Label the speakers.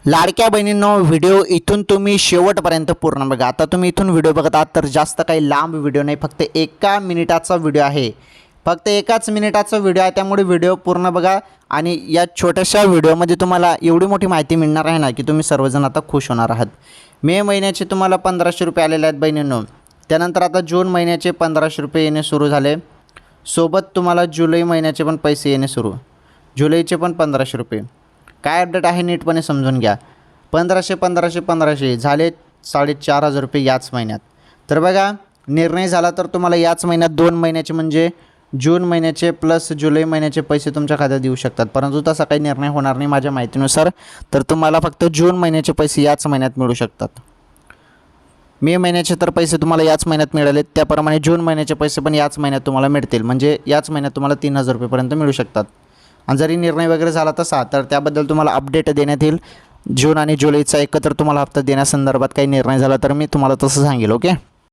Speaker 1: लाडक्या बहिणींनो, व्हिडिओ इथून तुम्ही शेवटपर्यंत पूर्ण बघा। आता तुम्ही इथून व्हिडिओ बघत आहात तर जास्त काही लांब व्हिडिओ नाही, फक्त 1 मिनिटाचा व्हिडिओ आहे। फक्त 1 मिनिटाचा व्हिडिओ आहे, त्यामुळे व्हिडिओ पूर्ण बघा। आणि या छोट्याशा व्हिडिओमध्ये तुम्हाला एवढी मोठी माहिती मिळणार आहे ना की तुम्ही सर्वजण आता खुश होणार आहात। मे महिन्याचे तुम्हाला 1500 रुपये आलेले आहेत बहिणींनो। त्यानंतर आता जून महिन्याचे 1500 रुपये येणे सुरू झाले। सोबत तुम्हाला जुलै महिन्याचे पण पैसे येणे सुरू, जुलैचे पण 1500 रुपये। काय अपडेट आहे नीटपणे समजून घ्या। 1500 झाले 4500 रुपये याच महिन्यात। तर बघा, निर्णय झाला तर तुम्हाला याच महिन्यात 2 महिन्याचे म्हणजे जून महिन्याचे प्लस जुलै महिन्याचे पैसे तुमच्या खात्यात येऊ शकतात, परंतु तसा काही निर्णय होणार नाही माझ्या माहितीनुसार। तर तुम्हाला फक्त जून महिन्याचे पैसे याच महिन्यात मिळू शकतात। मे महिन्याचे तर पैसे तुम्हाला याच महिन्यात मिळाले, त्याप्रमाणे जून महिन्याचे पैसे पण याच महिन्यात तुम्हाला मिळतील, म्हणजे याच महिन्यात तुम्हाला 3000 रुपयेपर्यंत मिळू शकतात। आणि जरी निर्णय वगैरे झाला तसा तर त्याबद्दल तुम्हाला अपडेट देण्यात येईल। जून आणि जुलैचा एकत्र तुम्हाला हप्ता देण्यासंदर्भात काही निर्णय झाला तर मी तुम्हाला तसं सांगेल, ओके।